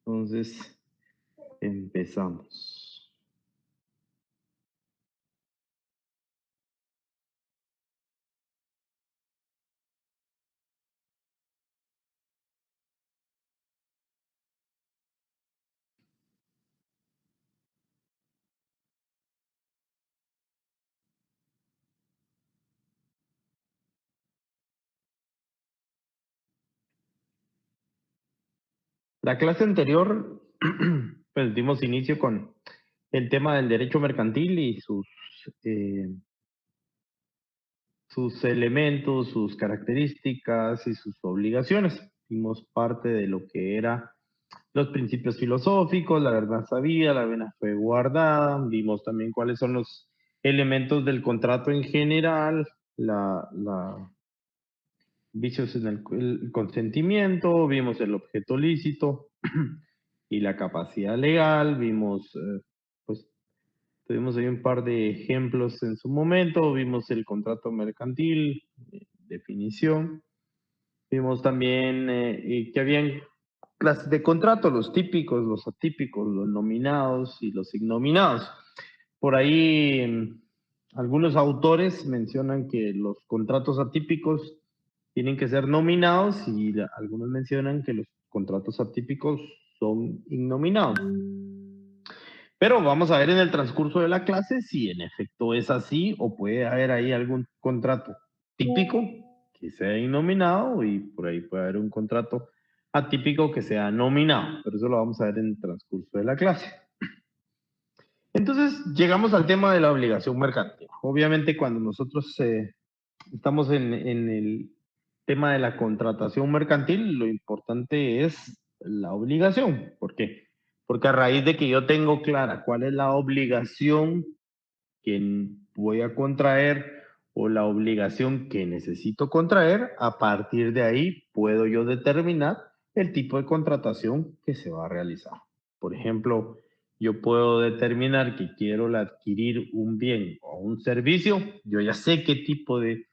Entonces, empezamos. La clase anterior, pues dimos inicio con el tema del derecho mercantil y eh, sus elementos, sus características y sus obligaciones. Vimos parte de lo que era los principios filosóficos, la verdad sabía, la buena fe guardada. Vimos también cuáles son los elementos del contrato en general, la vicios en el consentimiento, vimos el objeto lícito y la capacidad legal, vimos, pues tuvimos ahí un par de ejemplos en su momento, vimos el contrato mercantil, definición, vimos también que habían clases de contrato, los típicos, los atípicos, los nominados y los ignominados. Por ahí algunos autores mencionan que los contratos atípicos tienen que ser nominados y algunos mencionan que los contratos atípicos son innominados. Pero vamos a ver en el transcurso de la clase si en efecto es así o puede haber ahí algún contrato típico que sea innominado y por ahí puede haber un contrato atípico que sea nominado. Pero eso lo vamos a ver en el transcurso de la clase. Entonces llegamos al tema de la obligación mercantil. Obviamente cuando nosotros estamos en el tema de la contratación mercantil, lo importante es la obligación. ¿Por qué? Porque a raíz de que yo tengo clara cuál es la obligación que voy a contraer o la obligación que necesito contraer, a partir de ahí puedo yo determinar el tipo de contratación que se va a realizar. Por ejemplo, yo puedo determinar que quiero adquirir un bien o un servicio, yo ya sé qué tipo de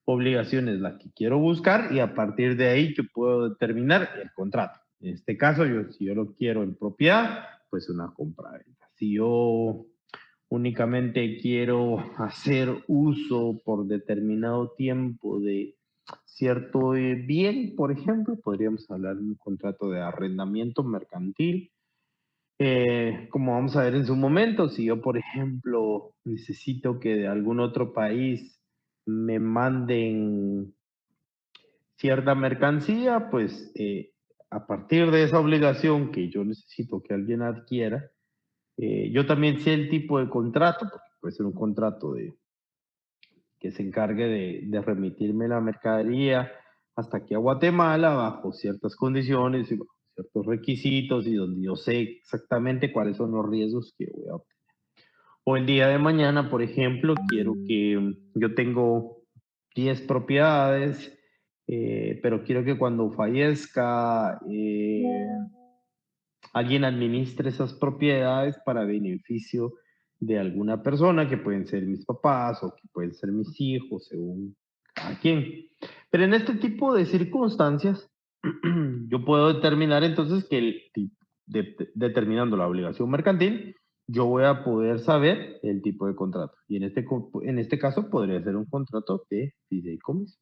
obligación es la que quiero buscar y a partir de ahí yo puedo determinar el contrato. En este caso, si yo lo quiero en propiedad, pues una compra-venta. Si yo únicamente quiero hacer uso por determinado tiempo de cierto bien, por ejemplo, podríamos hablar de un contrato de arrendamiento mercantil. Como vamos a ver en su momento, si yo, por ejemplo, necesito que de algún otro país me manden cierta mercancía, pues a partir de esa obligación que yo necesito que alguien adquiera, yo también sé el tipo de contrato, porque puede ser un contrato que se encargue de remitirme la mercadería hasta aquí a Guatemala bajo ciertas condiciones y bajo ciertos requisitos y donde yo sé exactamente cuáles son los riesgos que voy a obtener. O el día de mañana, por ejemplo, quiero que yo tengo 10 propiedades, pero quiero que cuando fallezca alguien administre esas propiedades para beneficio de alguna persona, que pueden ser mis papás o que pueden ser mis hijos, según cada quien. Pero en este tipo de circunstancias, yo puedo determinar entonces que determinando la obligación mercantil, yo voy a poder saber el tipo de contrato. Y en este caso podría ser un contrato de fideicomiso.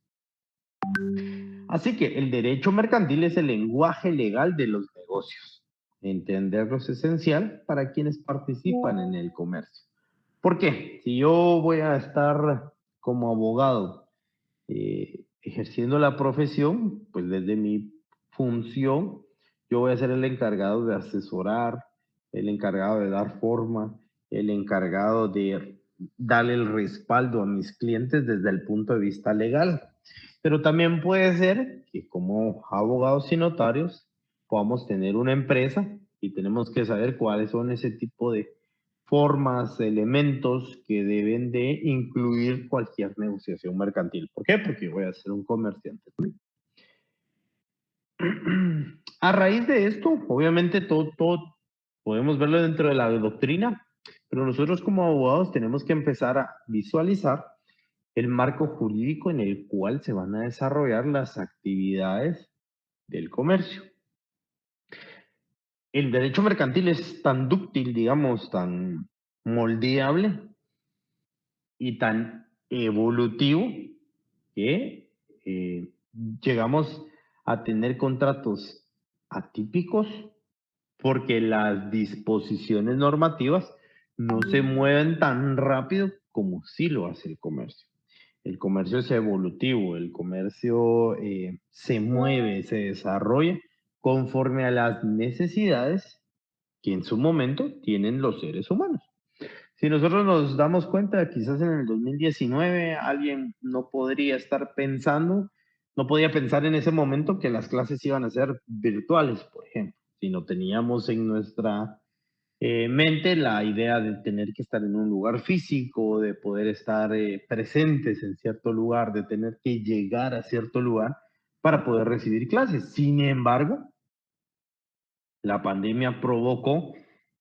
Así que el derecho mercantil es el lenguaje legal de los negocios. Entenderlo es esencial para quienes participan en el comercio. ¿Por qué? Si yo voy a estar como abogado ejerciendo la profesión, pues desde mi función, yo voy a ser el encargado de asesorar, el encargado de dar forma, el encargado de darle el respaldo a mis clientes desde el punto de vista legal. Pero también puede ser que como abogados y notarios podamos tener una empresa y tenemos que saber cuáles son ese tipo de formas, elementos que deben de incluir cualquier negociación mercantil. ¿Por qué? Porque voy a ser un comerciante. A raíz de esto, obviamente todo podemos verlo dentro de la doctrina, pero nosotros como abogados tenemos que empezar a visualizar el marco jurídico en el cual se van a desarrollar las actividades del comercio. el derecho mercantil es tan dúctil, digamos, tan moldeable y tan evolutivo que llegamos a tener contratos atípicos porque las disposiciones normativas no se mueven tan rápido como sí lo hace el comercio. El comercio es evolutivo, el comercio se mueve, se desarrolla conforme a las necesidades que en su momento tienen los seres humanos. Si nosotros nos damos cuenta, quizás en el 2019 alguien no podría estar pensando, no podía pensar en ese momento que las clases iban a ser virtuales, por ejemplo, si no teníamos en nuestra mente la idea de tener que estar en un lugar físico, de poder estar presentes en cierto lugar, de tener que llegar a cierto lugar para poder recibir clases. Sin embargo, la pandemia provocó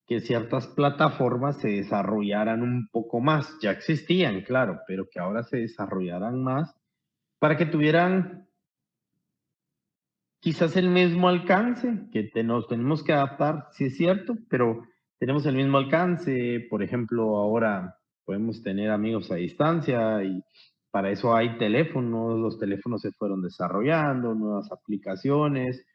que ciertas plataformas se desarrollaran un poco más. Ya existían, claro, pero que ahora se desarrollaran más para que tuvieran quizás el mismo alcance, que nos tenemos que adaptar, sí es cierto, pero tenemos el mismo alcance. Por ejemplo, ahora podemos tener amigos a distancia y para eso hay teléfonos, los teléfonos se fueron desarrollando, nuevas aplicaciones,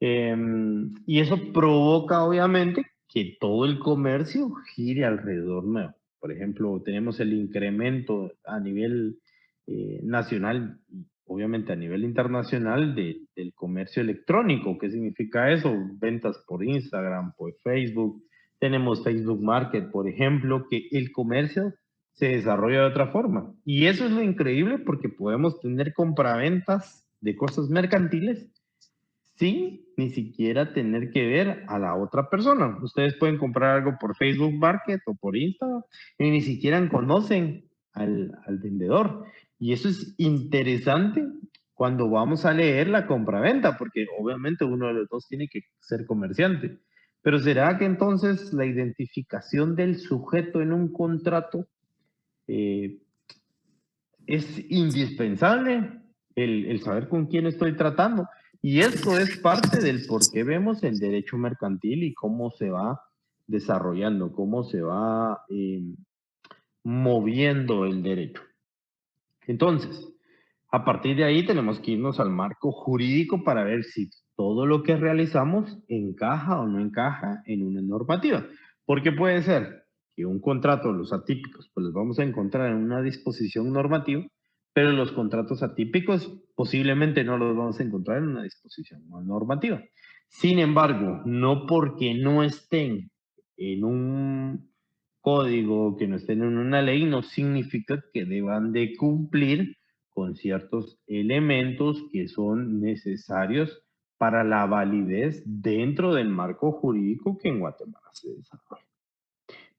y eso provoca, obviamente, que todo el comercio gire alrededor nuevo. Por ejemplo, tenemos el incremento a nivel nacional y obviamente a nivel internacional del comercio electrónico. ¿Qué significa eso? Ventas por Instagram, por Facebook. Tenemos Facebook Market, por ejemplo, que el comercio se desarrolla de otra forma. Y eso es lo increíble porque podemos tener compraventas de cosas mercantiles sin ni siquiera tener que ver a la otra persona. Ustedes pueden comprar algo por Facebook Market o por Instagram y ni siquiera conocen al vendedor. Y eso es interesante cuando vamos a leer la compraventa, porque obviamente uno de los dos tiene que ser comerciante. Pero ¿será que entonces la identificación del sujeto en un contrato eh, es indispensable el saber con quién estoy tratando? Y esto es parte del por qué vemos el derecho mercantil y cómo se va desarrollando, cómo se va moviendo el derecho. Entonces, a partir de ahí tenemos que irnos al marco jurídico para ver si todo lo que realizamos encaja o no encaja en una normativa. Porque puede ser que un contrato, los atípicos, pues los vamos a encontrar en una disposición normativa, pero los contratos atípicos posiblemente no los vamos a encontrar en una disposición normativa. Sin embargo, no porque no estén en un código, que no estén en una ley, no significa que deban de cumplir con ciertos elementos que son necesarios para la validez dentro del marco jurídico que en Guatemala se desarrolla.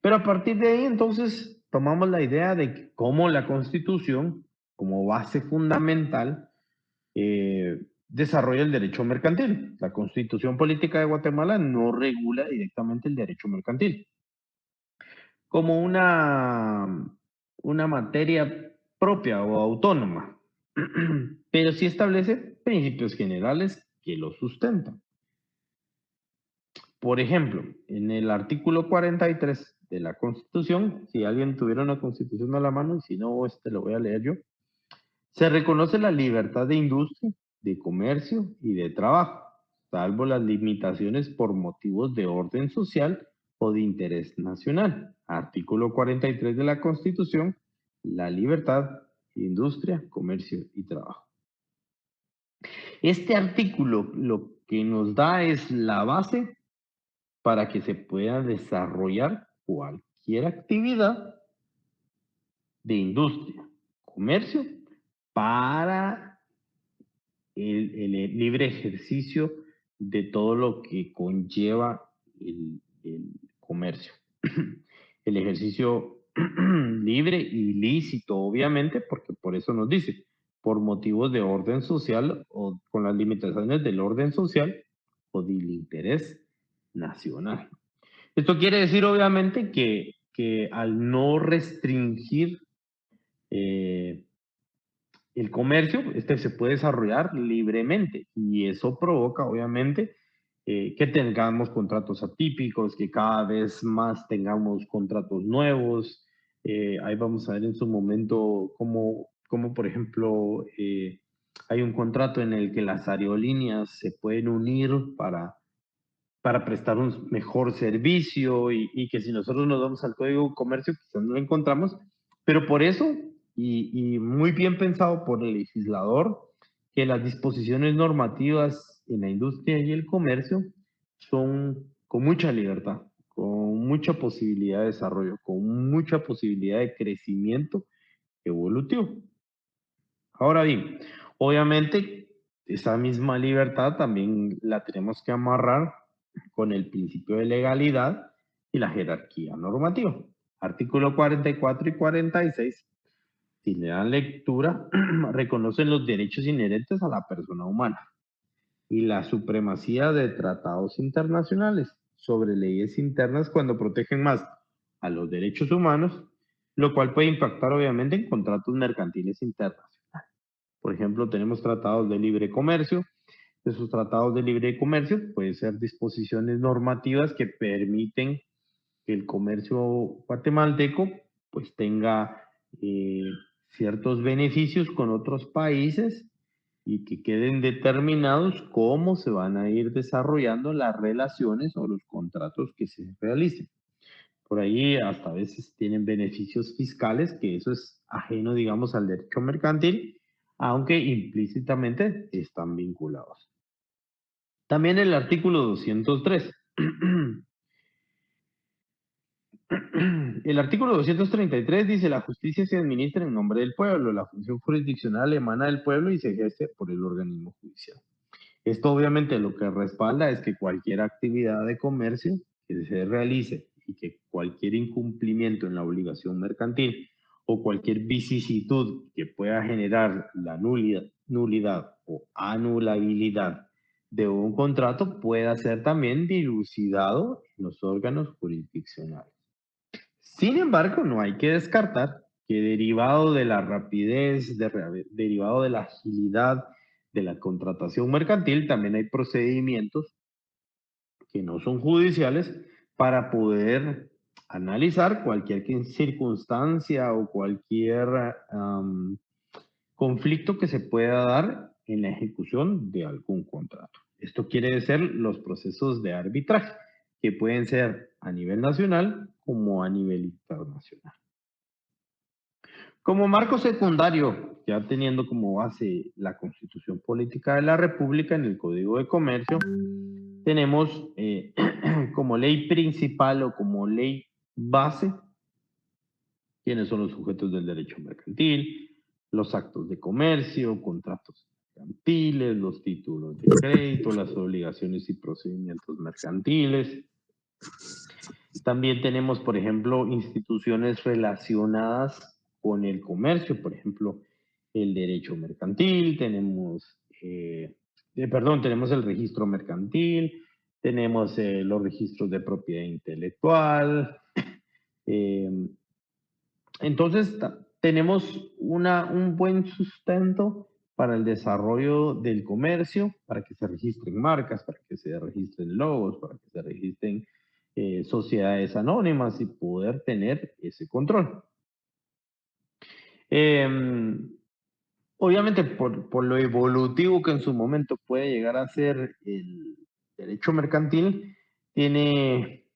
Pero a partir de ahí, entonces, tomamos la idea de cómo la Constitución, como base fundamental, desarrolla el derecho mercantil. La Constitución Política de Guatemala no regula directamente el derecho mercantil como una materia propia o autónoma, pero sí establece principios generales que lo sustentan. Por ejemplo, en el artículo 43 de la Constitución, si alguien tuviera una Constitución a la mano, y si no, lo voy a leer yo, se reconoce la libertad de industria, de comercio y de trabajo, salvo las limitaciones por motivos de orden social o de interés nacional. Artículo 43 de la Constitución, la libertad, industria, comercio y trabajo. Este artículo lo que nos da es la base para que se pueda desarrollar cualquier actividad de industria, comercio, para el libre ejercicio de todo lo que conlleva el comercio. El ejercicio libre y lícito, obviamente, porque por eso nos dice, por motivos de orden social o con las limitaciones del orden social o del interés nacional. Esto quiere decir, obviamente, que al no restringir eh, el comercio, se puede desarrollar libremente y eso provoca, obviamente, que tengamos contratos atípicos, que cada vez más tengamos contratos nuevos. Ahí vamos a ver en su momento cómo por ejemplo, hay un contrato en el que las aerolíneas se pueden unir para prestar un mejor servicio y que si nosotros nos vamos al Código de Comercio quizás no lo encontramos, pero por eso, y muy bien pensado por el legislador, que las disposiciones normativas en la industria y el comercio son con mucha libertad, con mucha posibilidad de desarrollo, con mucha posibilidad de crecimiento evolutivo. Ahora bien, obviamente esa misma libertad también la tenemos que amarrar con el principio de legalidad y la jerarquía normativa. Artículo 44 y 46, si le dan lectura, reconocen los derechos inherentes a la persona humana y la supremacía de tratados internacionales sobre leyes internas cuando protegen más a los derechos humanos, lo cual puede impactar obviamente en contratos mercantiles internos. Por ejemplo, tenemos tratados de libre comercio. De esos tratados de libre comercio pueden ser disposiciones normativas que permiten que el comercio guatemalteco pues tenga eh, ciertos beneficios con otros países y que queden determinados cómo se van a ir desarrollando las relaciones o los contratos que se realicen. Por ahí hasta a veces tienen beneficios fiscales, que eso es ajeno, digamos, al derecho mercantil, aunque implícitamente están vinculados. También el artículo 203. El artículo 233 dice, la justicia se administra en nombre del pueblo, la función jurisdiccional emana del pueblo y se ejerce por el organismo judicial. Esto obviamente lo que respalda es que cualquier actividad de comercio que se realice y que cualquier incumplimiento en la obligación mercantil o cualquier vicisitud que pueda generar la nulidad o anulabilidad de un contrato pueda ser también dilucidado en los órganos jurisdiccionales. Sin embargo, no hay que descartar que derivado de la rapidez, derivado de la agilidad de la contratación mercantil, también hay procedimientos que no son judiciales para poder analizar cualquier circunstancia o cualquier conflicto que se pueda dar en la ejecución de algún contrato. Esto quiere decir los procesos de arbitraje, que pueden ser a nivel nacional como a nivel internacional. Como marco secundario, ya teniendo como base la Constitución Política de la República en el Código de Comercio, tenemos como ley principal o como ley base quiénes son los sujetos del derecho mercantil, los actos de comercio, contratos mercantiles, los títulos de crédito, las obligaciones y procedimientos mercantiles. También tenemos, por ejemplo, instituciones relacionadas con el comercio, por ejemplo, el derecho mercantil, tenemos el registro mercantil, tenemos los registros de propiedad intelectual. eh, entonces, tenemos un buen sustento para el desarrollo del comercio, para que se registren marcas, para que se registren logos, para que se registren sociedades anónimas y poder tener ese control. Obviamente, por lo evolutivo que en su momento puede llegar a ser el derecho mercantil, tiene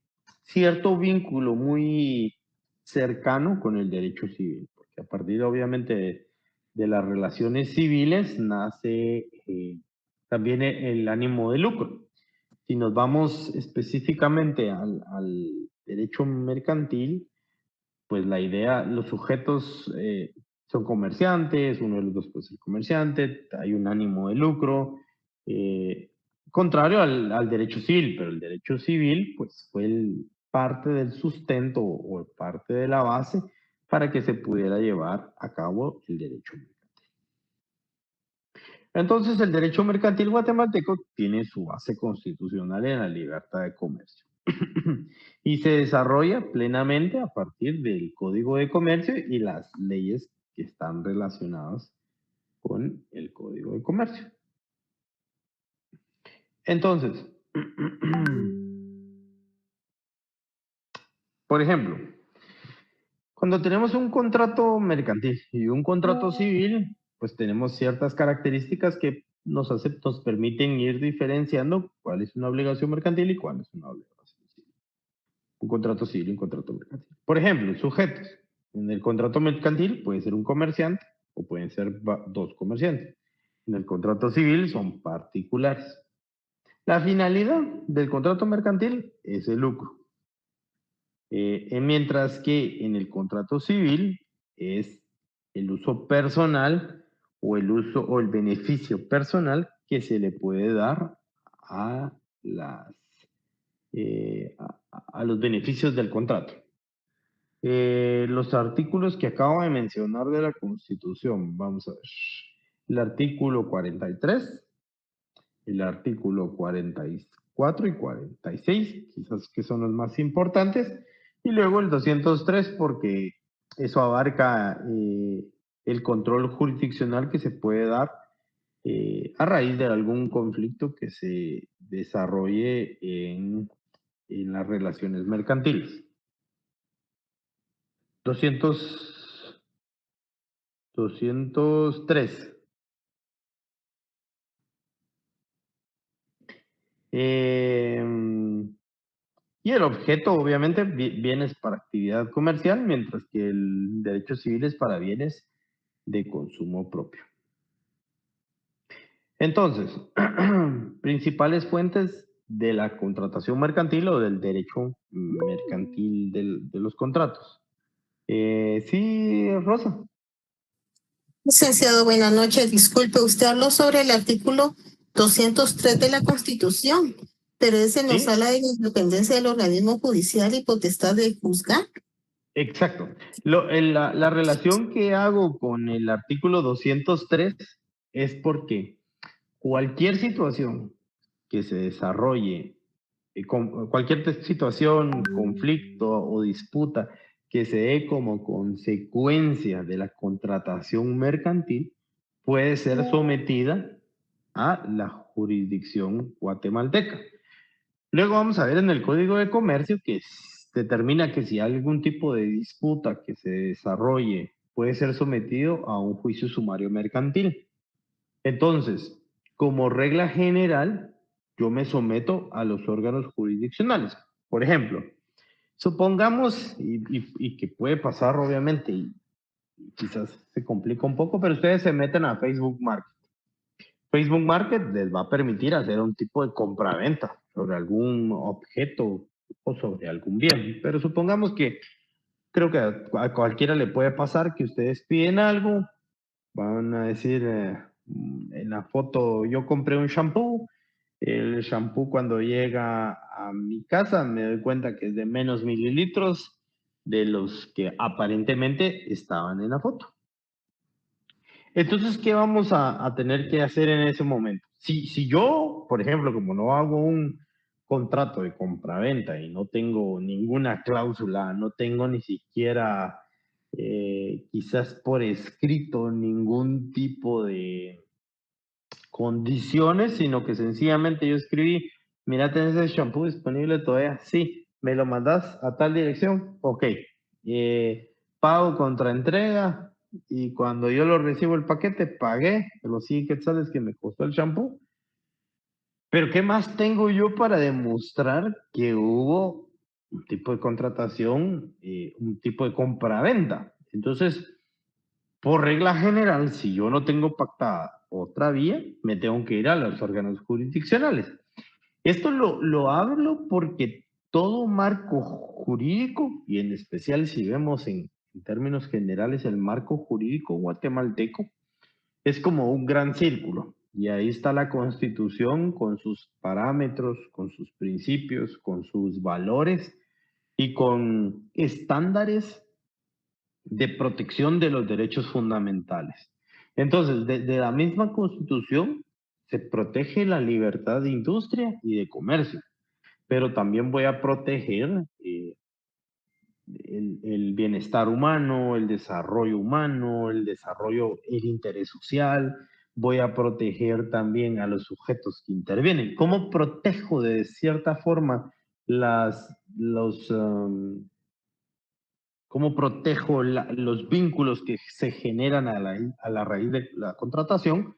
cierto vínculo muy cercano con el derecho civil, porque a partir, obviamente, de las relaciones civiles nace también el ánimo de lucro. Si nos vamos específicamente al derecho mercantil, pues la idea, los sujetos son comerciantes, uno de los dos puede ser comerciante, hay un ánimo de lucro, eh, contrario al derecho civil, pero el derecho civil pues fue parte del sustento o parte de la base para que se pudiera llevar a cabo el derecho mercantil. Entonces el derecho mercantil guatemalteco tiene su base constitucional en la libertad de comercio. Y se desarrolla plenamente a partir del Código de Comercio y las leyes que están relacionadas con el Código de Comercio. Entonces, Por ejemplo, cuando tenemos un contrato mercantil y un contrato civil, pues tenemos ciertas características que nos permiten ir diferenciando cuál es una obligación mercantil y cuál es una obligación civil. Un contrato civil y un contrato mercantil. Por ejemplo, sujetos. En el contrato mercantil puede ser un comerciante o pueden ser dos comerciantes. En el contrato civil son particulares. La finalidad del contrato mercantil es el lucro. Mientras que en el contrato civil es el uso personal o el uso o el beneficio personal que se le puede dar a, las, a los beneficios del contrato. Los artículos que acabo de mencionar de la Constitución, vamos a ver. El artículo 43, el artículo 44 y 46, quizás que son los más importantes, y luego el 203 porque eso abarca el control jurisdiccional que se puede dar a raíz de algún conflicto que se desarrolle en las relaciones mercantiles. 203. Y el objeto, obviamente, bienes para actividad comercial, mientras que el derecho civil es para bienes de consumo propio. Entonces, principales fuentes de la contratación mercantil o del derecho mercantil de los contratos. Sí, Rosa. Licenciado, buenas noches. Disculpe, usted habló sobre el artículo 203 de la Constitución, pero ese nos Sí, habla de la independencia del organismo judicial y potestad de juzgar. exacto. La relación que hago con el artículo 203 es porque cualquier situación que se desarrolle, cualquier situación, conflicto o disputa que se dé como consecuencia de la contratación mercantil, puede ser sometida a la jurisdicción guatemalteca. Luego vamos a ver en el Código de Comercio que determina que si hay algún tipo de disputa que se desarrolle puede ser sometido a un juicio sumario mercantil. Entonces, como regla general, yo me someto a los órganos jurisdiccionales. Por ejemplo, supongamos, y que puede pasar obviamente, y quizás se complica un poco, pero ustedes se meten a Facebook Market. Facebook Market les va a permitir hacer un tipo de compraventa sobre algún objeto o sobre algún bien. Pero supongamos que creo que a cualquiera le puede pasar que ustedes piden algo, van a decir en la foto, yo compré un shampoo, el shampoo cuando llega a mi casa me doy cuenta que es de menos mililitros de los que aparentemente estaban en la foto. Entonces, ¿qué vamos a tener que hacer en ese momento? Si yo, por ejemplo, como no hago un contrato de compraventa y no tengo ninguna cláusula, no tengo ni siquiera quizás por escrito ningún tipo de condiciones, sino que sencillamente yo escribí, mira, ¿tenés el shampoo disponible todavía? Sí, ¿me lo mandas a tal dirección? Ok. Pago contra entrega y cuando yo lo recibo el paquete, pagué los 100 quetzales que me costó el shampoo. Pero ¿qué más tengo yo para demostrar que hubo un tipo de contratación, un tipo de compra-venta? Entonces, por regla general, si yo no tengo pactada otra vía, me tengo que ir a los órganos jurisdiccionales. Esto lo hablo porque todo marco jurídico, y en especial si vemos en términos generales el marco jurídico guatemalteco, es como un gran círculo. Y ahí está la Constitución con sus parámetros, con sus principios, con sus valores y con estándares de protección de los derechos fundamentales. Entonces, de la misma Constitución se protege la libertad de industria y de comercio, pero también voy a proteger el bienestar humano, el desarrollo humano, el desarrollo, el interés social, voy a proteger también a los sujetos que intervienen. ¿Cómo protejo de cierta forma cómo protejo los vínculos que se generan a la raíz de la contratación,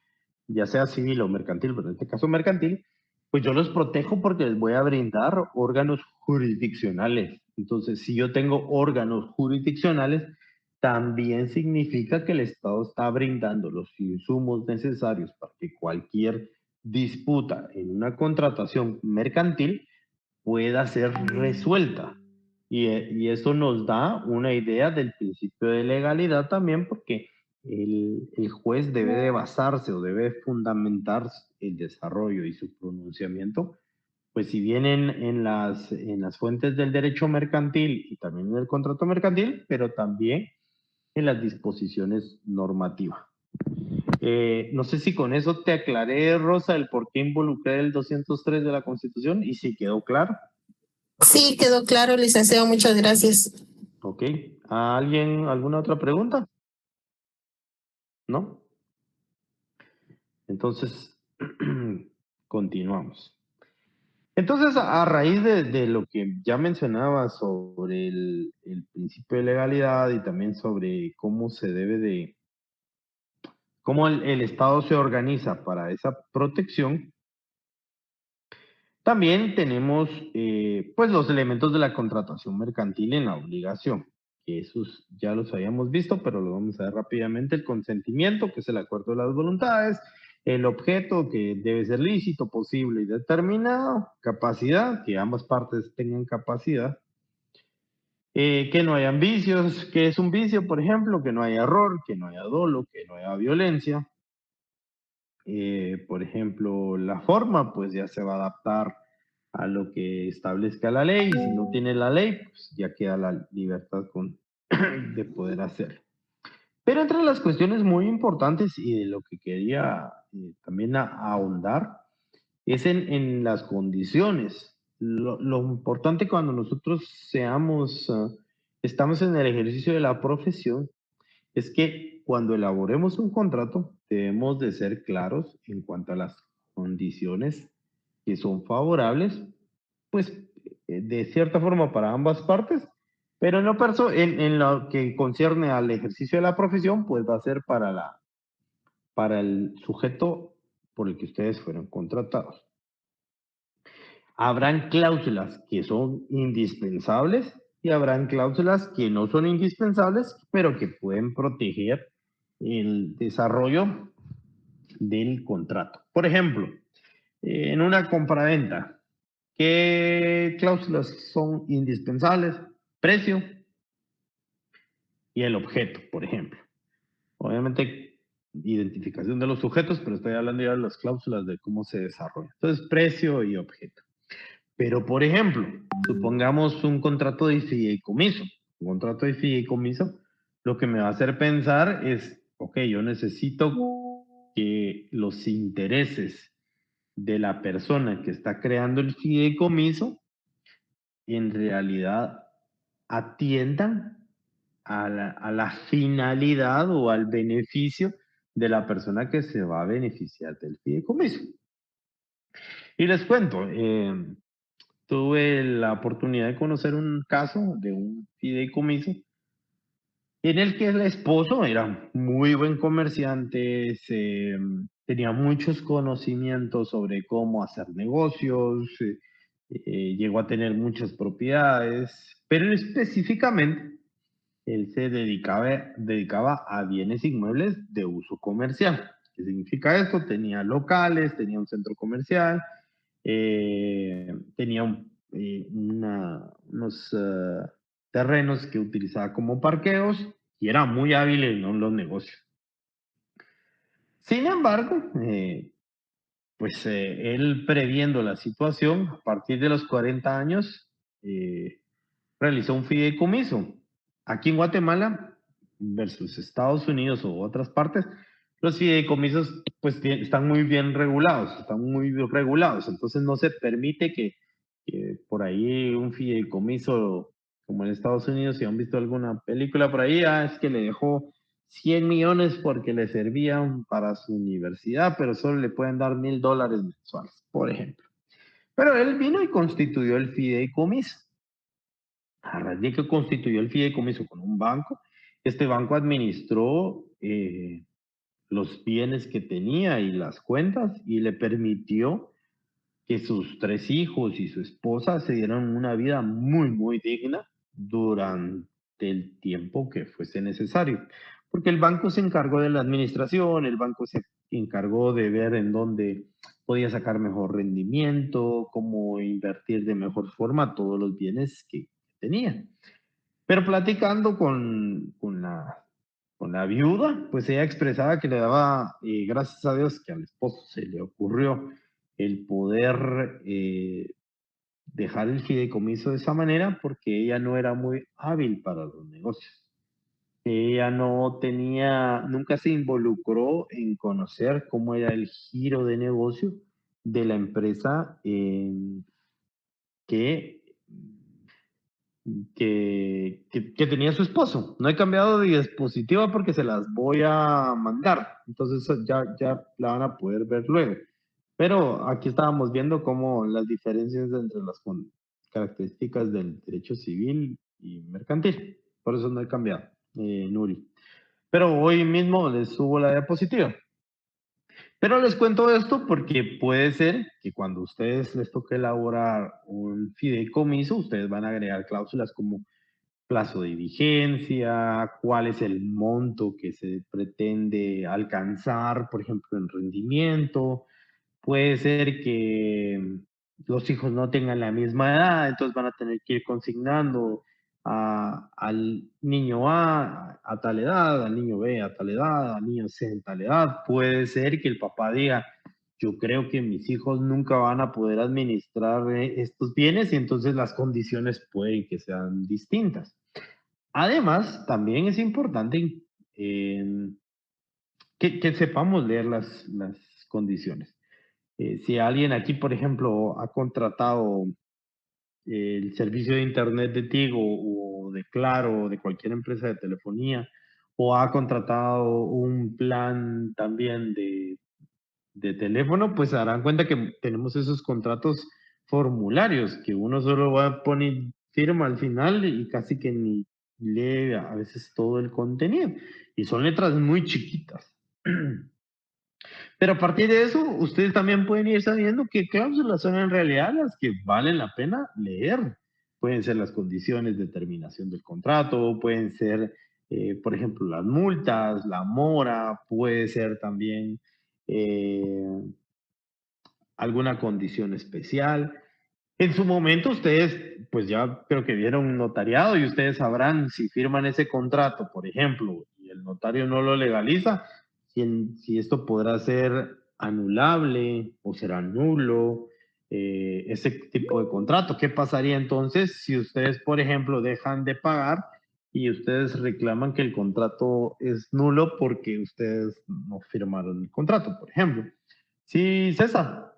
ya sea civil o mercantil, pero en este caso mercantil? Pues yo los protejo porque les voy a brindar órganos jurisdiccionales. Entonces, si yo tengo órganos jurisdiccionales, también significa que el Estado está brindando los insumos necesarios para que cualquier disputa en una contratación mercantil pueda ser resuelta. Y eso nos da una idea del principio de legalidad también, porque el juez debe de basarse o debe fundamentar el desarrollo y su pronunciamiento, pues si bien en las fuentes del derecho mercantil y también en el contrato mercantil, pero también en las disposiciones normativas. No sé si con eso te aclaré, Rosa, el por qué involucré el 203 de la Constitución y si quedó claro. Sí, quedó claro, licenciado, muchas gracias. Ok. ¿Alguna otra pregunta? ¿No? Entonces, continuamos. Entonces, a raíz de lo que ya mencionaba sobre el principio de legalidad y también sobre cómo se debe cómo el Estado se organiza para esa protección, también tenemos pues los elementos de la contratación mercantil en la obligación, que esos ya los habíamos visto, pero lo vamos a ver rápidamente. El consentimiento, que es el acuerdo de las voluntades; el objeto, que debe ser lícito, posible y determinado; capacidad, que ambas partes tengan capacidad; que no hayan vicios, que es un vicio, por ejemplo; que no haya error, que no haya dolo, que no haya violencia. Por ejemplo, la forma, pues ya se va a adaptar a lo que establezca la ley. Si no tiene la ley, pues ya queda la libertad de poder hacer. Pero entre las cuestiones muy importantes y de lo que quería también ahondar es en las condiciones. Lo importante cuando nosotros estamos en el ejercicio de la profesión, es que cuando elaboremos un contrato debemos de ser claros en cuanto a las condiciones que son favorables, pues de cierta forma para ambas partes, pero en lo que concierne al ejercicio de la profesión, pues va a ser para el sujeto por el que ustedes fueron contratados. Habrán cláusulas que son indispensables y habrán cláusulas que no son indispensables, pero que pueden proteger el desarrollo del contrato. Por ejemplo, en una compraventa, ¿qué cláusulas son indispensables? Precio y el objeto, por ejemplo. Obviamente, identificación de los sujetos, pero estoy hablando ya de las cláusulas de cómo se desarrolla. Entonces, precio y objeto. Pero, por ejemplo, supongamos un contrato de fideicomiso. Un contrato de fideicomiso, lo que me va a hacer pensar es, ok, yo necesito que los intereses de la persona que está creando el fideicomiso en realidad atiendan a la finalidad o al beneficio de la persona que se va a beneficiar del fideicomiso. Y les cuento, tuve la oportunidad de conocer un caso de un fideicomiso en el que el esposo era muy buen comerciante, tenía muchos conocimientos sobre cómo hacer negocios, llegó a tener muchas propiedades, pero específicamente él se dedicaba a bienes inmuebles de uso comercial. ¿Qué significa esto? Tenía locales, tenía un centro comercial, tenía unos terrenos que utilizaba como parqueos y era muy hábil en los negocios. Sin embargo, pues él, previendo la situación, a partir de los 40 años, realizó un fideicomiso. Aquí en Guatemala versus Estados Unidos u otras partes, los fideicomisos pues están muy bien regulados, entonces no se permite que por ahí un fideicomiso como en Estados Unidos, si han visto alguna película por ahí, es que le dejó 100 millones porque le servían para su universidad, pero solo le pueden dar $1,000 mensuales, por ejemplo. Pero él vino y constituyó el fideicomiso. A raíz de que constituyó el fideicomiso con un banco, este banco administró los bienes que tenía y las cuentas y le permitió que sus 3 hijos y su esposa se dieran una vida muy, muy digna durante el tiempo que fuese necesario. Porque el banco se encargó de la administración, el banco se encargó de ver en dónde podía sacar mejor rendimiento, cómo invertir de mejor forma todos los bienes que tenía. Pero platicando con la viuda, pues ella expresaba que le daba gracias a Dios que al esposo se le ocurrió el poder dejar el fideicomiso de esa manera porque ella no era muy hábil para los negocios. Ella no tenía, nunca se involucró en conocer cómo era el giro de negocio de la empresa que que tenía su esposo. No he cambiado de dispositiva porque se las voy a mandar. Entonces ya la van a poder ver luego. Pero aquí estábamos viendo cómo las diferencias entre las características del derecho civil y mercantil. Por eso no he cambiado, Nuri. Pero hoy mismo les subo la diapositiva. Pero les cuento esto porque puede ser que cuando a ustedes les toque elaborar un fideicomiso, ustedes van a agregar cláusulas como plazo de vigencia, cuál es el monto que se pretende alcanzar, por ejemplo, en rendimiento. Puede ser que los hijos no tengan la misma edad, entonces van a tener que ir consignando al niño A tal edad, al niño B a tal edad, al niño C a tal edad. Puede ser que el papá diga, yo creo que mis hijos nunca van a poder administrar estos bienes y entonces las condiciones pueden que sean distintas. Además, también es importante eh, que sepamos leer las condiciones. Si alguien aquí, por ejemplo, ha contratado el servicio de Internet de Tigo o de Claro o de cualquier empresa de telefonía, o ha contratado un plan también de teléfono, pues se darán cuenta que tenemos esos contratos formularios, que uno solo va a poner firma al final y casi que ni lee a veces todo el contenido. Y son letras muy chiquitas. Pero a partir de eso, ustedes también pueden ir sabiendo qué cláusulas son en realidad las que valen la pena leer. Pueden ser las condiciones de terminación del contrato, pueden ser, por ejemplo, las multas, la mora, puede ser también eh, alguna condición especial. En su momento ustedes, pues ya creo que vieron un notariado y ustedes sabrán si firman ese contrato, por ejemplo, y el notario no lo legaliza, si esto podrá ser anulable o será nulo, ese tipo de contrato. ¿Qué pasaría entonces si ustedes, por ejemplo, dejan de pagar y ustedes reclaman que el contrato es nulo porque ustedes no firmaron el contrato, por ejemplo? Sí, César.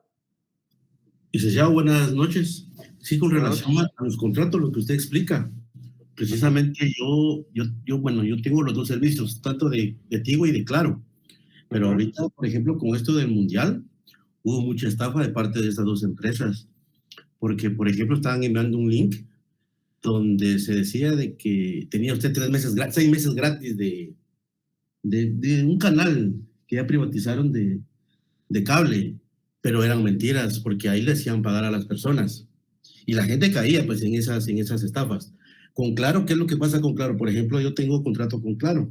Licenciado, buenas noches. Sí, con Buenas relación noches. a los contratos, lo que usted explica, precisamente bueno, yo tengo los dos servicios, tanto de Tigo y de Claro, pero Ujú. ahorita, por ejemplo, con esto del Mundial, hubo mucha estafa de parte de estas dos empresas, porque, por ejemplo, estaban enviando un link donde se decía de que tenía usted 6 meses gratis de un canal que ya privatizaron de cable, pero eran mentiras, porque ahí le hacían pagar a las personas. Y la gente caía pues en esas estafas. Con Claro, ¿qué es lo que pasa con Claro? Por ejemplo, yo tengo contrato con Claro.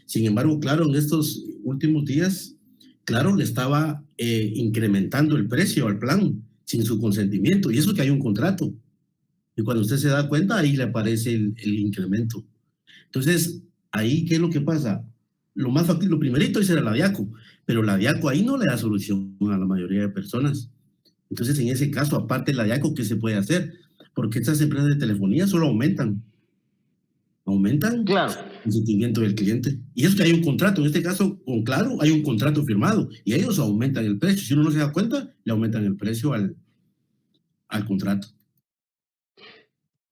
Sin embargo, Claro, en estos últimos días, Claro le estaba incrementando el precio al plan sin su consentimiento. Y eso que hay un contrato. Y cuando usted se da cuenta, ahí le aparece el incremento. Entonces, ahí, ¿qué es lo que pasa? Lo más factible, lo primerito es la DIACO, pero la DIACO ahí no le da solución a la mayoría de personas. Entonces, en ese caso, aparte de la DIACO, ¿qué se puede hacer? Porque estas empresas de telefonía solo aumentan Claro. el sentimiento del cliente. Y es que hay un contrato, en este caso, con Claro, hay un contrato firmado y ellos aumentan el precio. Si uno no se da cuenta, le aumentan el precio al contrato.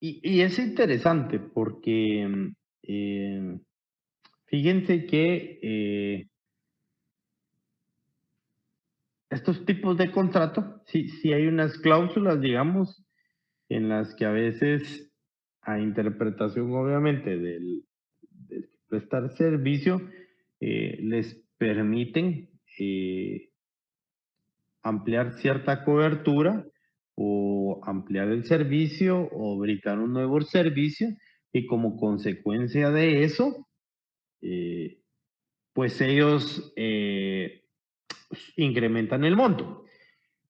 Y es interesante porque Fíjense que estos tipos de contrato, sí hay unas cláusulas, digamos, en las que a veces, a interpretación obviamente del prestar servicio, les permiten ampliar cierta cobertura o ampliar el servicio o brindar un nuevo servicio y como consecuencia de eso, eh, pues ellos incrementan el monto.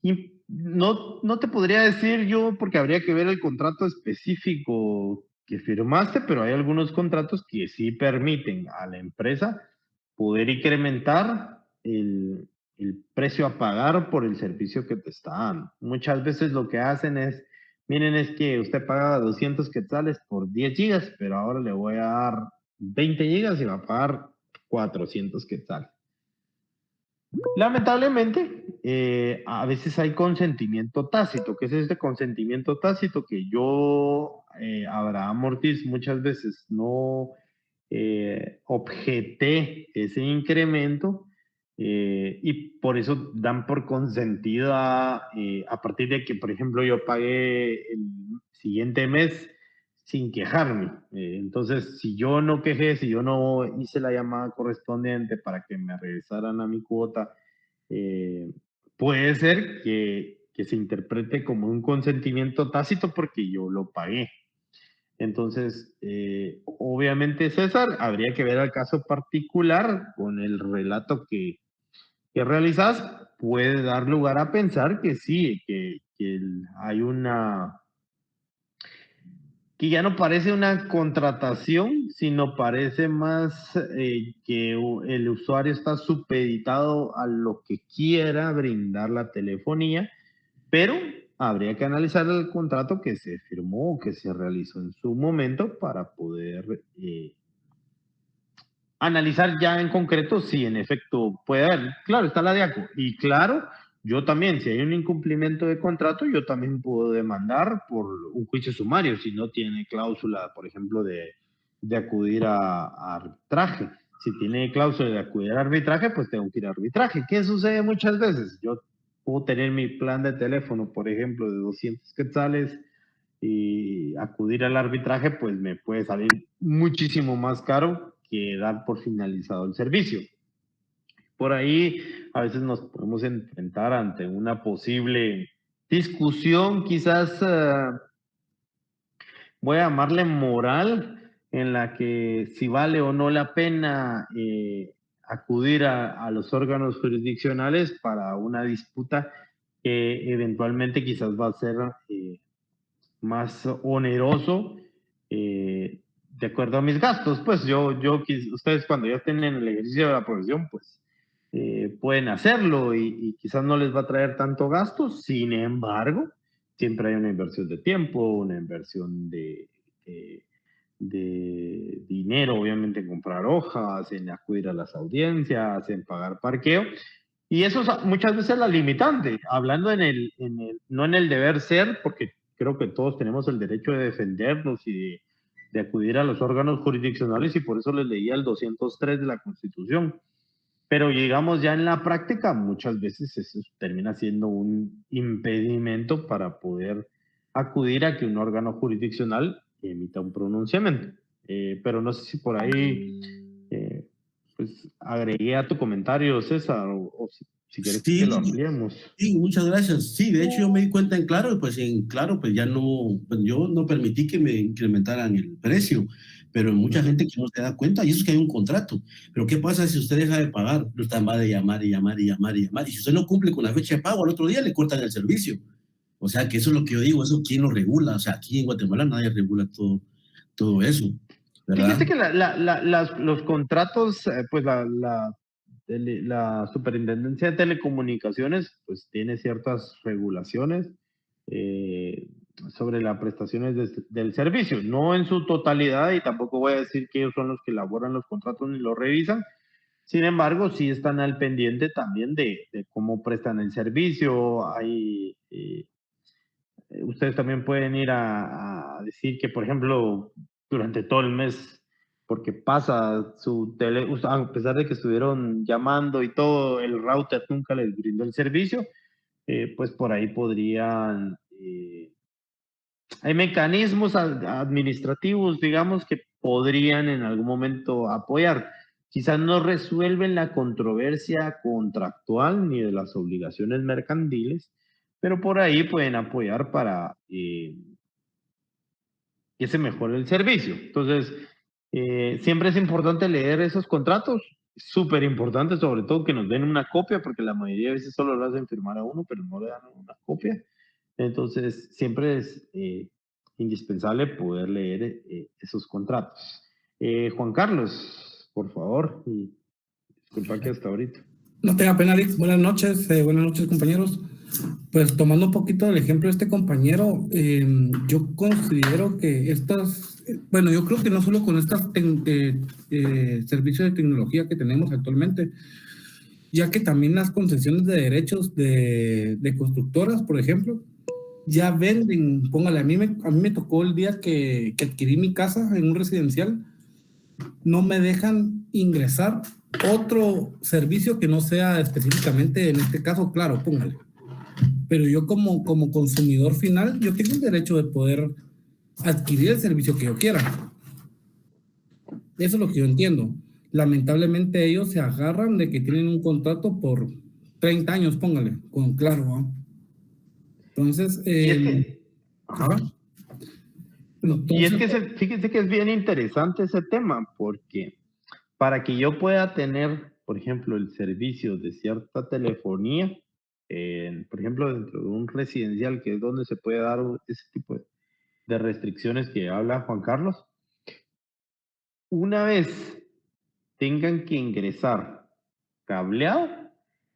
Y no te podría decir yo, porque habría que ver el contrato específico que firmaste, pero hay algunos contratos que sí permiten a la empresa poder incrementar el precio a pagar por el servicio que te está dando. Muchas veces lo que hacen es, miren, es que usted pagaba 200 quetzales por 10 gigas, pero ahora le voy a dar 20 gigas y va a pagar 400 quetzales. Lamentablemente, a veces hay consentimiento tácito. ¿Qué es este consentimiento tácito? Que yo, Abraham Ortiz, muchas veces no objeté ese incremento y por eso dan por consentida a partir de que, por ejemplo, yo pagué el siguiente mes sin quejarme. Entonces, si yo no quejé, si yo no hice la llamada correspondiente para que me regresaran a mi cuota, eh, puede ser que se interprete como un consentimiento tácito porque yo lo pagué. Entonces, obviamente, César, habría que ver el caso particular con el relato que realizas, puede dar lugar a pensar que sí, que hay una que ya no parece una contratación, sino parece más que el usuario está supeditado a lo que quiera brindar la telefonía, pero habría que analizar el contrato que se firmó o que se realizó en su momento para poder analizar ya en concreto si en efecto puede haber. Claro, está la DIACO. Y claro, yo también, si hay un incumplimiento de contrato, yo también puedo demandar por un juicio sumario si no tiene cláusula, por ejemplo, de acudir a arbitraje. Si tiene cláusula de acudir a arbitraje, pues tengo que ir a arbitraje. ¿Qué sucede muchas veces? Yo puedo tener mi plan de teléfono, por ejemplo, de 200 quetzales y acudir al arbitraje, pues me puede salir muchísimo más caro que dar por finalizado el servicio. Por ahí a veces nos podemos enfrentar ante una posible discusión, quizás voy a llamarle moral, en la que si vale o no la pena acudir a los órganos jurisdiccionales para una disputa que eventualmente quizás va a ser más oneroso de acuerdo a mis gastos. Pues ustedes cuando ya estén en el ejercicio de la profesión, pues pueden hacerlo y quizás no les va a traer tanto gasto. Sin embargo, siempre hay una inversión de tiempo, una inversión de dinero, obviamente en comprar hojas, en acudir a las audiencias, en pagar parqueo. Y eso es muchas veces la limitante, hablando no en el deber ser, porque creo que todos tenemos el derecho de defendernos y de acudir a los órganos jurisdiccionales y por eso les leía el 203 de la Constitución. Pero llegamos ya en la práctica, muchas veces eso termina siendo un impedimento para poder acudir a que un órgano jurisdiccional emita un pronunciamiento. Pero no sé si por ahí pues agregué a tu comentario, César, o si quieres que lo Sí, ampliemos. sí, muchas gracias. Sí, de hecho yo me di cuenta en claro, pues ya no, pues yo no permití que me incrementaran el precio, pero hay mucha gente que no se da cuenta y eso es que hay un contrato. Pero ¿qué pasa si usted deja de pagar? Usted va de llamar y llamar y llamar y llamar y si usted no cumple con la fecha de pago, al otro día le cortan el servicio. O sea, que eso es lo que yo digo, eso quién lo regula. O sea, aquí en Guatemala nadie regula todo eso, Fíjese ¿verdad? que los contratos, pues la Superintendencia de Telecomunicaciones, pues tiene ciertas regulaciones eh, sobre las prestaciones del servicio, no en su totalidad y tampoco voy a decir que ellos son los que elaboran los contratos ni los revisan. Sin embargo, sí están al pendiente también de cómo prestan el servicio. Ustedes también pueden ir a decir que, por ejemplo, durante todo el mes porque pasa su tele, a pesar de que estuvieron llamando y todo, el router nunca les brindó el servicio, pues por ahí podrían, hay mecanismos administrativos, digamos, que podrían en algún momento apoyar. Quizás no resuelven la controversia contractual ni de las obligaciones mercantiles, pero por ahí pueden apoyar para que se mejore el servicio. Entonces, siempre es importante leer esos contratos, súper importante, sobre todo que nos den una copia, porque la mayoría de veces solo lo hacen firmar a uno, pero no le dan una copia. Entonces, siempre es indispensable poder leer esos contratos. Juan Carlos, por favor, y disculpa que hasta ahorita. No tenga pena, Alex. Buenas noches, compañeros. Pues tomando un poquito del ejemplo de este compañero, yo considero que bueno, yo creo que no solo con estos servicios de tecnología que tenemos actualmente, ya que también las concesiones de derechos de constructoras, por ejemplo, ya venden, póngale, a mí me tocó el día que adquirí mi casa en un residencial, no me dejan ingresar otro servicio que no sea específicamente, en este caso, claro, póngale. Pero yo como consumidor final, yo tengo el derecho de poder adquirir el servicio que yo quiera. Eso es lo que yo entiendo. Lamentablemente ellos se agarran de que tienen un contrato por 30 años, póngale, con claro, ¿no? Entonces, y es que fíjese que es bien interesante ese tema, porque para que yo pueda tener, por ejemplo, el servicio de cierta telefonía, por ejemplo, dentro de un residencial, que es donde se puede dar ese tipo de restricciones que habla Juan Carlos, una vez tengan que ingresar cableado,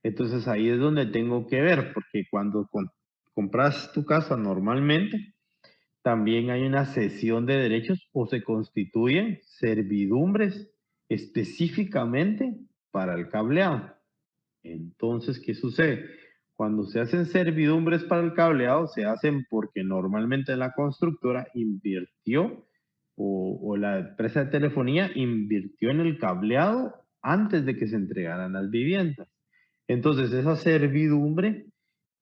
entonces ahí es donde tengo que ver, porque cuando compras tu casa normalmente, también hay una cesión de derechos o se constituyen servidumbres específicamente para el cableado. Entonces, ¿qué sucede? Cuando se hacen servidumbres para el cableado, se hacen porque normalmente la constructora invirtió o la empresa de telefonía invirtió en el cableado antes de que se entregaran las viviendas. Entonces, esa servidumbre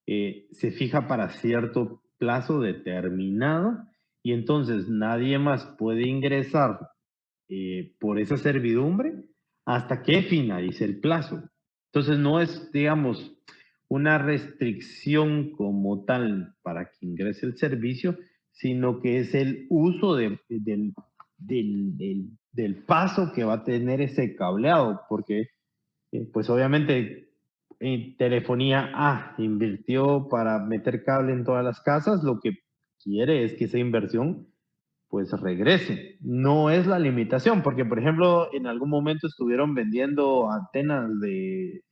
se fija para cierto plazo determinado y entonces nadie más puede ingresar por esa servidumbre hasta que finalice el plazo. Entonces no es, digamos, una restricción como tal para que ingrese el servicio, sino que es el uso del paso que va a tener ese cableado, porque pues obviamente Telefonía A invirtió para meter cable en todas las casas, lo que quiere es que esa inversión pues regrese. No es la limitación, porque por ejemplo en algún momento estuvieron vendiendo antenas de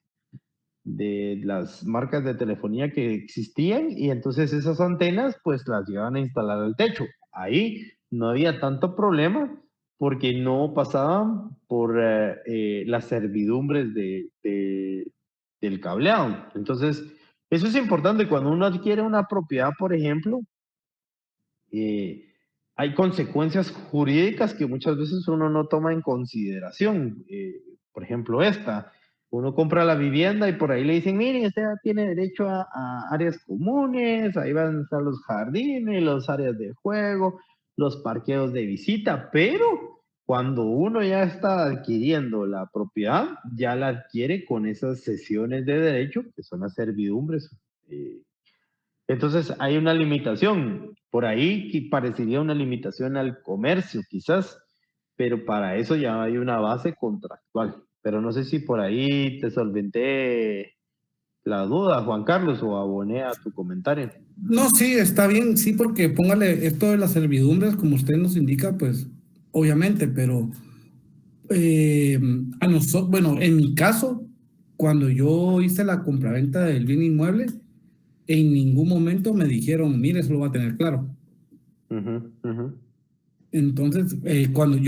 las marcas de telefonía que existían y entonces esas antenas pues las llevaban a instalar al techo. Ahí no había tanto problema porque no pasaban por las servidumbres del cableado. Entonces, eso es importante cuando uno adquiere una propiedad, por ejemplo, hay consecuencias jurídicas que muchas veces uno no toma en consideración. Por ejemplo, uno compra la vivienda y por ahí le dicen, mire, usted tiene derecho a áreas comunes, ahí van a estar los jardines, las áreas de juego, los parqueos de visita, pero cuando uno ya está adquiriendo la propiedad, ya la adquiere con esas cesiones de derecho, que son las servidumbres. Entonces hay una limitación. Por ahí que parecería una limitación al comercio, quizás, pero para eso ya hay una base contractual. Pero no sé si por ahí te solventé la duda, Juan Carlos, o aboné a tu comentario. No, sí, está bien, sí, porque póngale esto de las servidumbres, como usted nos indica, pues obviamente, pero a nosotros, bueno, en mi caso, cuando yo hice la compraventa del bien inmueble, en ningún momento me dijeron, mire, eso lo va a tener claro. Entonces,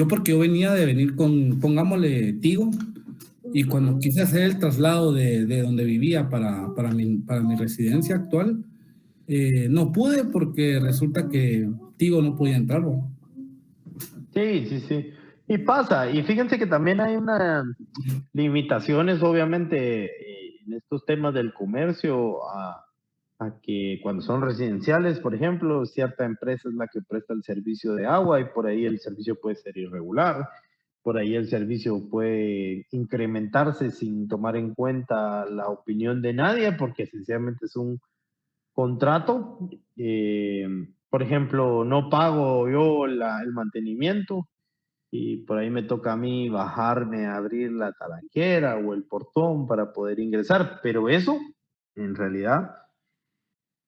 porque yo venía de venir con, pongámosle, Tigo, y cuando quise hacer el traslado de donde vivía para mi residencia actual, no pude porque resulta que Tigo no podía entrar, ¿no? Sí, sí, sí. Y pasa, y fíjense que también hay unas limitaciones, obviamente, en estos temas del comercio, a que cuando son residenciales, por ejemplo, cierta empresa es la que presta el servicio de agua y por ahí el servicio puede ser irregular, por ahí el servicio puede incrementarse sin tomar en cuenta la opinión de nadie, porque sencillamente es un contrato. Por ejemplo, no pago yo el mantenimiento y por ahí me toca a mí bajarme a abrir la talanquera o el portón para poder ingresar, pero eso en realidad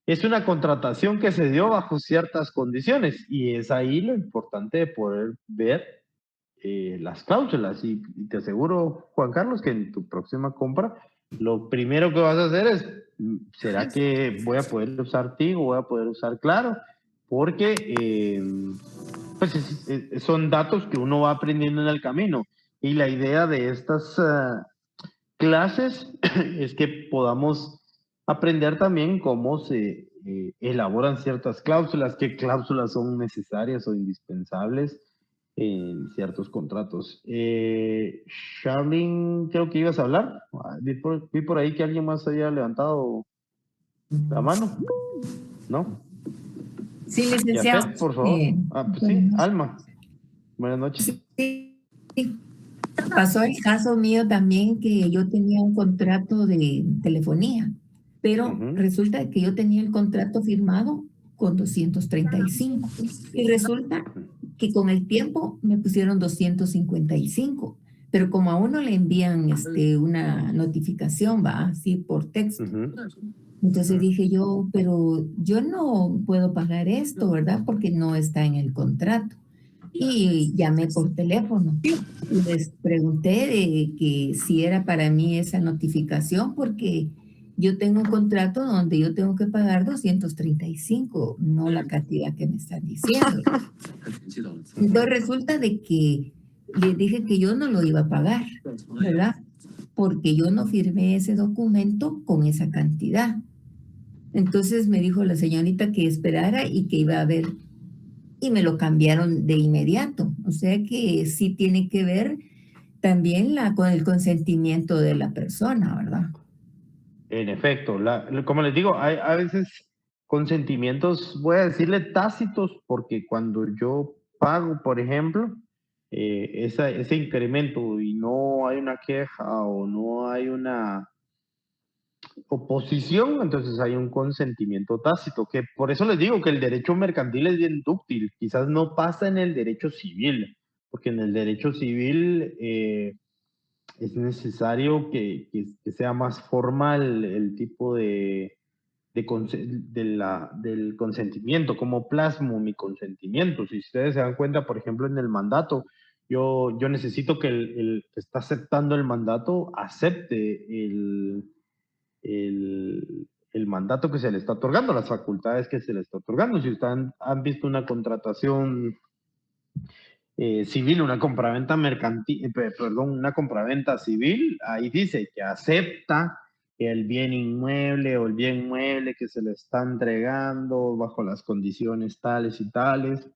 es una contratación que se dio bajo ciertas condiciones y es ahí lo importante de poder ver las cláusulas y te aseguro, Juan Carlos, que en tu próxima compra lo primero que vas a hacer es, ¿será que voy a poder usar Tigo, voy a poder usar Claro? Porque pues son datos que uno va aprendiendo en el camino y la idea de estas clases es que podamos aprender también cómo se elaboran ciertas cláusulas, qué cláusulas son necesarias o indispensables en ciertos contratos. Charlene, creo que ibas a hablar. Vi por ahí que alguien más había levantado la mano, ¿no? Sí, licenciado. Yafet, por favor. Pues sí, Alma. Buenas noches. Sí, sí. Pasó el caso mío también que yo tenía un contrato de telefonía, pero resulta que yo tenía el contrato firmado con 235 y resulta que con el tiempo me pusieron 255, pero como a uno le envían una notificación, va así por texto. Entonces dije yo, pero yo no puedo pagar esto, ¿verdad? Porque no está en el contrato. Y llamé por teléfono y les pregunté de que si era para mí esa notificación, porque yo tengo un contrato donde yo tengo que pagar 235, no la cantidad que me están diciendo. Entonces resulta de que les dije que yo no lo iba a pagar, ¿verdad? Porque yo no firmé ese documento con esa cantidad. Entonces me dijo la señorita que esperara y que iba a ver, y me lo cambiaron de inmediato. O sea que sí tiene que ver también con el consentimiento de la persona, ¿verdad? En efecto, como les digo, hay a veces consentimientos, voy a decirle tácitos, porque cuando yo pago, por ejemplo, ese incremento y no hay una queja o no hay una oposición, entonces hay un consentimiento tácito, que por eso les digo que el derecho mercantil es bien dúctil, quizás no pasa en el derecho civil, porque en el derecho civil es necesario que sea más formal el tipo del consentimiento, como plasmo mi consentimiento. Si ustedes se dan cuenta, por ejemplo, en el mandato, yo necesito que el que está aceptando el mandato acepte el mandato que se le está otorgando, las facultades que se le está otorgando. Si ustedes han visto una contratación civil, una compraventa mercantil, perdón, una compraventa civil, ahí dice que acepta el bien inmueble o el bien mueble que se le está entregando bajo las condiciones tales y tales.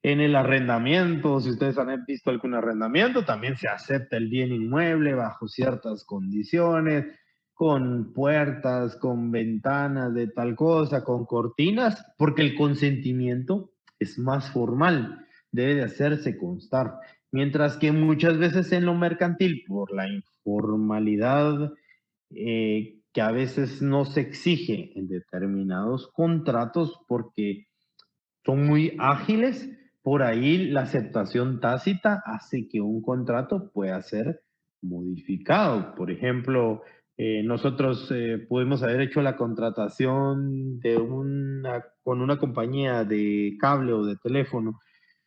En el arrendamiento, si ustedes han visto algún arrendamiento, también se acepta el bien inmueble bajo ciertas condiciones, con puertas, con ventanas de tal cosa, con cortinas, porque el consentimiento es más formal, debe de hacerse constar. Mientras que muchas veces en lo mercantil, por la informalidad que a veces no se exige en determinados contratos, porque son muy ágiles, por ahí la aceptación tácita hace que un contrato pueda ser modificado. Por ejemplo, nosotros pudimos haber hecho la contratación con una compañía de cable o de teléfono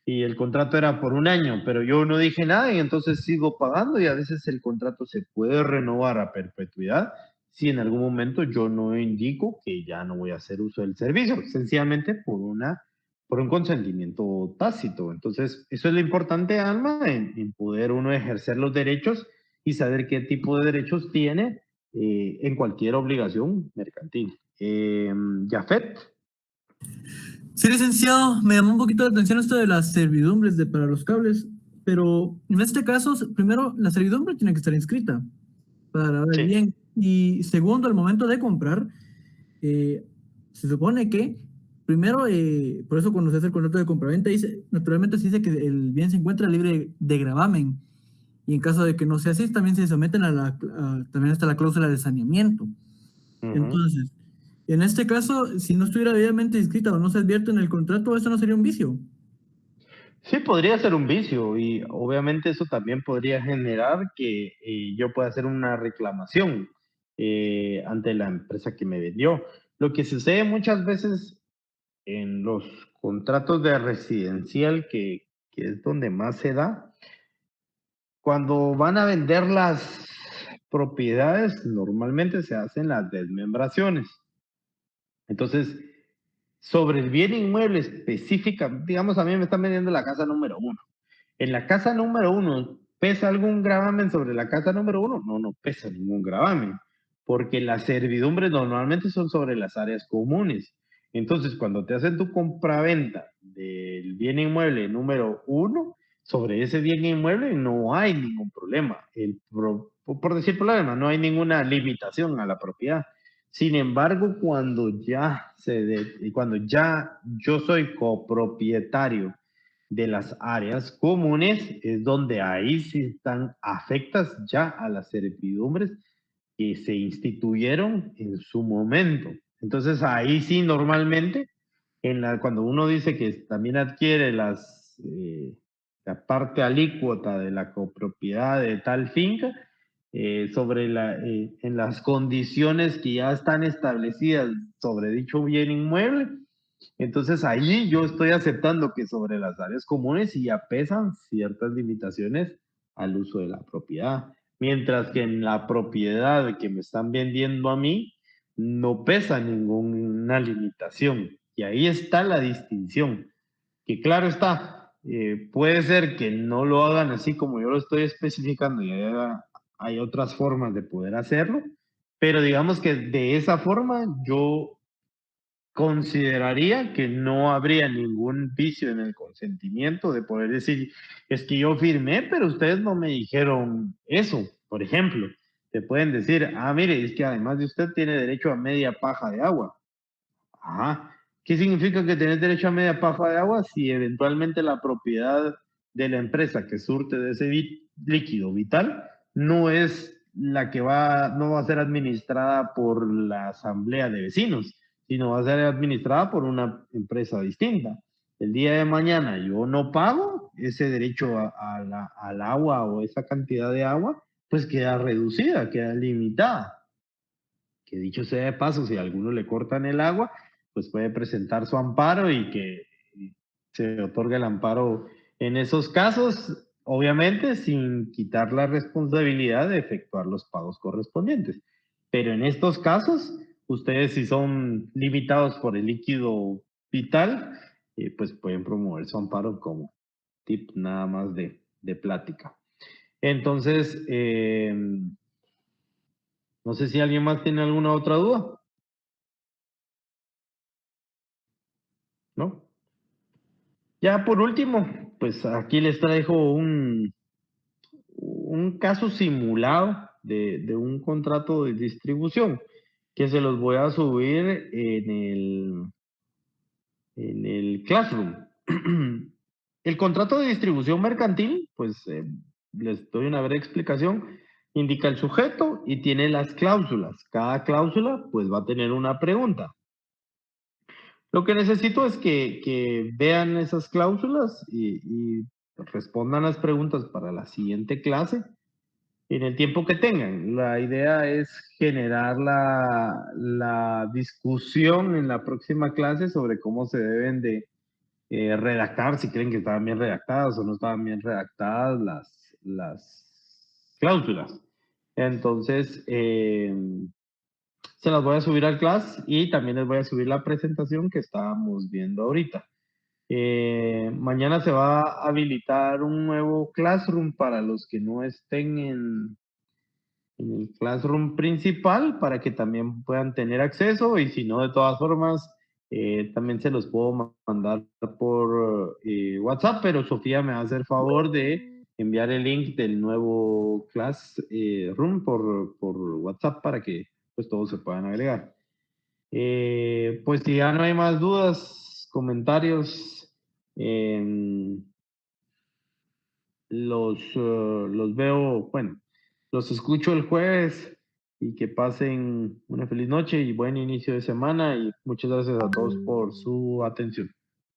y el contrato era por un año, pero yo no dije nada y entonces sigo pagando y a veces el contrato se puede renovar a perpetuidad si en algún momento yo no indico que ya no voy a hacer uso del servicio, sencillamente por un consentimiento tácito. Entonces, eso es lo importante, Alma, en poder uno ejercer los derechos y saber qué tipo de derechos tiene en cualquier obligación mercantil. Jafet. Sí, licenciado, me llamó un poquito la atención esto de las servidumbres para los cables, pero en este caso, primero, la servidumbre tiene que estar inscrita para ver Sí. bien. Y segundo, al momento de comprar, se supone que, primero, por eso cuando se hace el contrato de compraventa, dice, naturalmente se dice que el bien se encuentra libre de gravamen. Y en caso de que no sea así, también se someten también está la cláusula de saneamiento. Entonces, en este caso, si no estuviera debidamente inscrita o no se advierte en el contrato, eso no sería un vicio. Sí, podría ser un vicio y obviamente eso también podría generar que yo pueda hacer una reclamación ante la empresa que me vendió. Lo que sucede muchas veces en los contratos de residencial, que es donde más se da, cuando van a vender las propiedades, normalmente se hacen las desmembraciones. Entonces, sobre el bien inmueble específica, digamos, a mí me están vendiendo la casa número 1. En la casa número 1, ¿pesa algún gravamen sobre la casa número 1? No, no pesa ningún gravamen, porque las servidumbres normalmente son sobre las áreas comunes. Entonces, cuando te hacen tu compraventa del bien inmueble número 1, sobre ese bien inmueble no hay ningún problema. Por decir problema, no hay ninguna limitación a la propiedad. Sin embargo, cuando ya yo soy copropietario de las áreas comunes, es donde ahí sí están afectas ya a las servidumbres que se instituyeron en su momento. Entonces ahí sí normalmente, cuando uno dice que también adquiere la parte alícuota de la copropiedad de tal finca, en las condiciones que ya están establecidas sobre dicho bien inmueble, entonces ahí yo estoy aceptando que sobre las áreas comunes sí ya pesan ciertas limitaciones al uso de la propiedad, mientras que en la propiedad que me están vendiendo a mí no pesa ninguna limitación. Y ahí está la distinción, que claro está, puede ser que no lo hagan así como yo lo estoy especificando y hay otras formas de poder hacerlo, pero digamos que de esa forma yo consideraría que no habría ningún vicio en el consentimiento de poder decir, es que yo firmé, pero ustedes no me dijeron eso. Por ejemplo, te pueden decir, mire, es que además de usted tiene derecho a media paja de agua. Ajá. ¿Qué significa que tenés derecho a media paja de agua si eventualmente la propiedad de la empresa que surte de ese líquido vital no es la que no va a ser administrada por la asamblea de vecinos, sino va a ser administrada por una empresa distinta? El día de mañana yo no pago ese derecho al agua o esa cantidad de agua, pues queda reducida, queda limitada. Que dicho sea de paso, si a alguno le cortan el agua, pues puede presentar su amparo y que se otorgue el amparo en esos casos, obviamente sin quitar la responsabilidad de efectuar los pagos correspondientes. Pero en estos casos, ustedes si son limitados por el líquido vital, pues pueden promover su amparo como tip nada más de plática. Entonces, no sé si alguien más tiene alguna otra duda. ¿No? Ya por último, pues aquí les traigo un caso simulado de un contrato de distribución que se los voy a subir en el Classroom. El contrato de distribución mercantil, pues les doy una breve explicación, indica el sujeto y tiene las cláusulas. Cada cláusula pues va a tener una pregunta. Lo que necesito es que vean esas cláusulas y respondan las preguntas para la siguiente clase en el tiempo que tengan. La idea es generar la discusión en la próxima clase sobre cómo se deben de redactar, si creen que estaban bien redactadas o no estaban bien redactadas las cláusulas. Entonces, se las voy a subir al class y también les voy a subir la presentación que estábamos viendo ahorita. Mañana se va a habilitar un nuevo Classroom para los que no estén en el Classroom principal para que también puedan tener acceso y si no, de todas formas, También se los puedo mandar por WhatsApp, pero Sofía me va a hacer favor de enviar el link del nuevo Classroom por WhatsApp para que pues todos se puedan agregar. Pues si ya no hay más dudas, comentarios, los veo, bueno, los escucho el jueves y que pasen una feliz noche y buen inicio de semana y muchas gracias a todos por su atención.